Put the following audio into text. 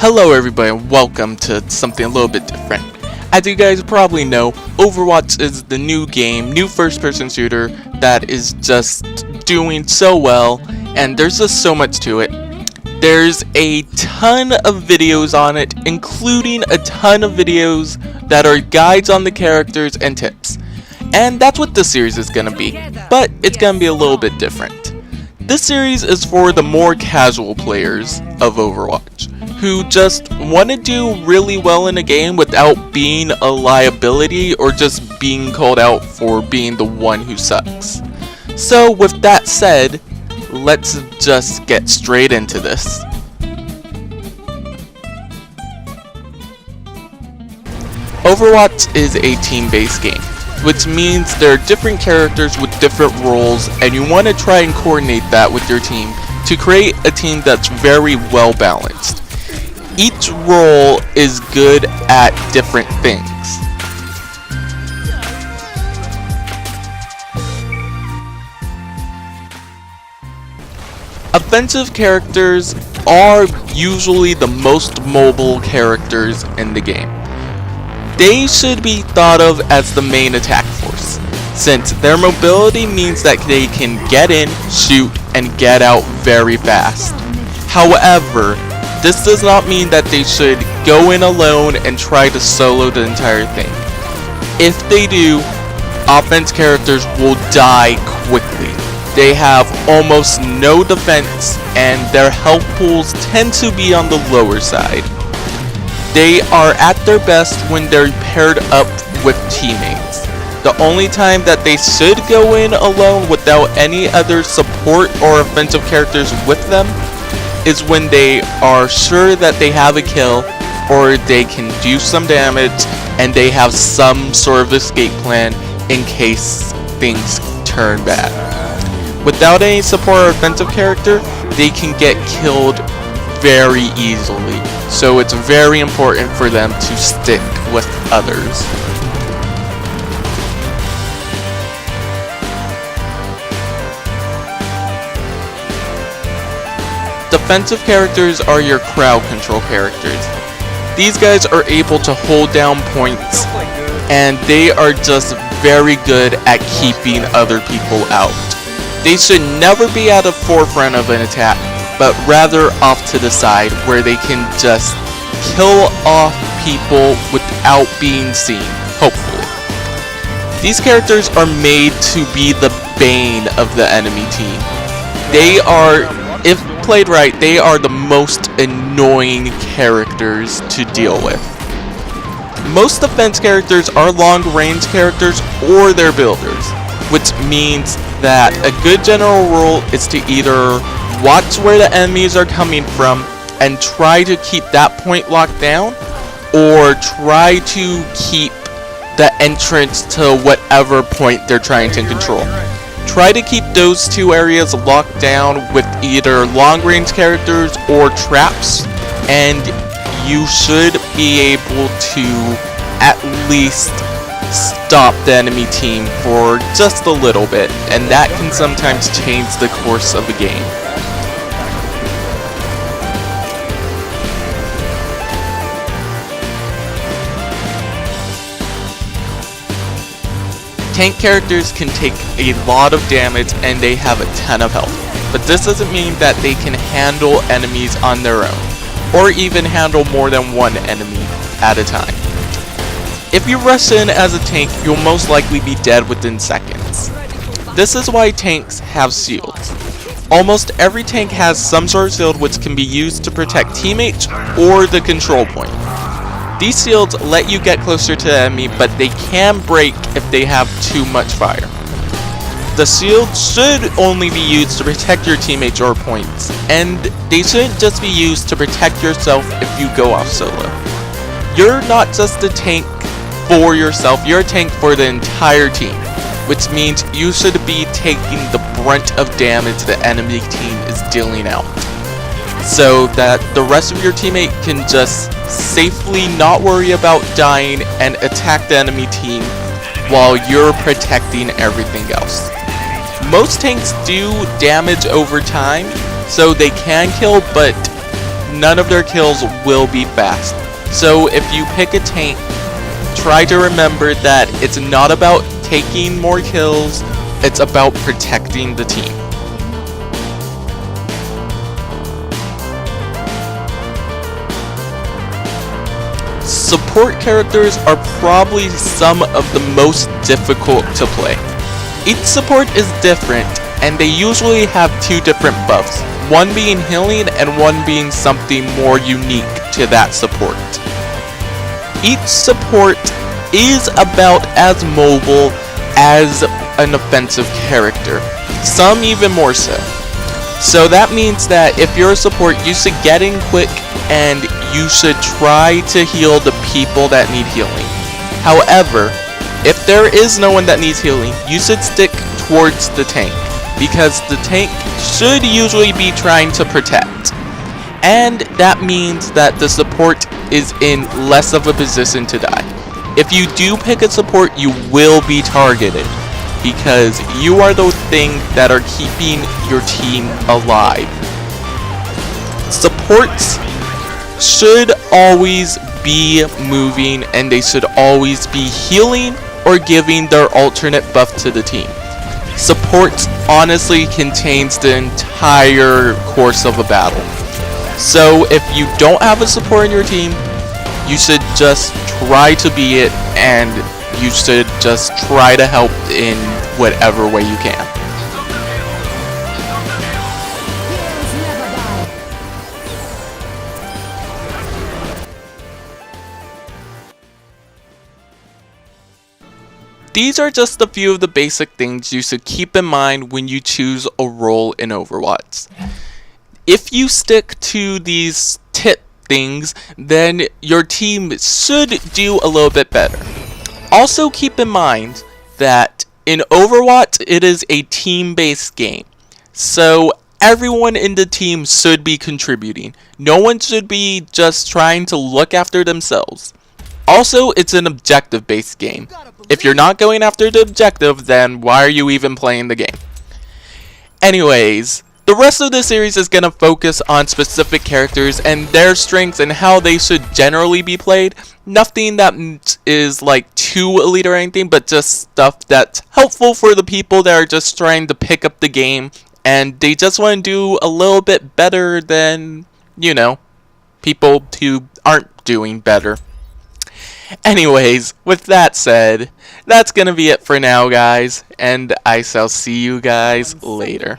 Hello everybody and welcome to something a little bit different. As you guys probably know, Overwatch is the new game, new first-person shooter that is just doing so well, and there's just so much to it. There's a ton of videos on it, including a ton of videos that are guides on the characters and tips. And that's what this series is gonna be, but it's gonna be a little bit different. This series is for the more casual players of Overwatch, who just want to do really well in a game without being a liability or just being called out for being the one who sucks. So with that said, let's just get straight into this. Overwatch is a team-based game, which means there are different characters with different roles, and you want to try and coordinate that with your team to create a team that's very well balanced. Each role is good at different things. Offensive characters are usually the most mobile characters in the game. They should be thought of as the main attack force, since their mobility means that they can get in, shoot, and get out very fast. However, this does not mean that they should go in alone and try to solo the entire thing. If they do, offense characters will die quickly. They have almost no defense, and their health pools tend to be on the lower side. They are at their best when they're paired up with teammates. The only time that they should go in alone without any other support or offensive characters with them is when they are sure that they have a kill or they can do some damage and they have some sort of escape plan in case things turn bad. Without any support or offensive character, they can get killed very easily, so it's very important for them to stick with others. Defensive characters are your crowd control characters. These guys are able to hold down points, and they are just very good at keeping other people out. They should never be at the forefront of an attack, but rather off to the side where they can just kill off people without being seen, hopefully. These characters are made to be the bane of the enemy team. They are, if played right, they are the most annoying characters to deal with. Most defense characters are long-range characters or they're builders, which means that a good general rule is to either watch where the enemies are coming from and try to keep that point locked down, or try to keep the entrance to whatever point they're trying to control. Try to keep those two areas locked down with either long-range characters or traps, and you should be able to at least stop the enemy team for just a little bit, and that can sometimes change the course of the game. Tank characters can take a lot of damage and they have a ton of health, but this doesn't mean that they can handle enemies on their own, or even handle more than one enemy at a time. If you rush in as a tank, you'll most likely be dead within seconds. This is why tanks have shields. Almost every tank has some sort of shield which can be used to protect teammates or the control point. These shields let you get closer to the enemy, but they can break if they have too much fire. The shield should only be used to protect your teammates or points, and they shouldn't just be used to protect yourself if you go off solo. You're not just a tank for yourself, you're a tank for the entire team, which means you should be taking the brunt of damage the enemy team is dealing out, so that the rest of your teammate can just safely not worry about dying and attack the enemy team while you're protecting everything else. Most tanks do damage over time, so they can kill, but none of their kills will be fast. So if you pick a tank, try to remember that it's not about taking more kills, it's about protecting the team. Support characters are probably some of the most difficult to play. Each support is different, and they usually have two different buffs, one being healing and one being something more unique to that support. Each support is about as mobile as an offensive character, some even more so. So that means that if you're a support, you should get in quick and you should try to heal the people that need healing. However, if there is no one that needs healing, you should stick towards the tank, because the tank should usually be trying to protect. And that means that the support is in less of a position to die. If you do pick a support, you will be targeted, because you are the thing that are keeping your team alive. Supports should always be moving, and they should always be healing or giving their alternate buff to the team. Supports honestly contains the entire course of a battle. So if you don't have a support in your team, you should just try to be it, and you should just try to help in whatever way you can. These are just a few of the basic things you should keep in mind when you choose a role in Overwatch. If you stick to these tip things, then your team should do a little bit better. Also keep in mind that in Overwatch, it is a team-based game. So everyone in the team should be contributing. No one should be just trying to look after themselves. Also, it's an objective-based game. If you're not going after the objective, then why are you even playing the game? Anyways, the rest of the series is going to focus on specific characters and their strengths and how they should generally be played. Nothing that is like too elite or anything, but just stuff that's helpful for the people that are just trying to pick up the game and they just want to do a little bit better than, you know, people who aren't doing better. Anyways, with that said, that's gonna be it for now, guys, and I shall see you guys later.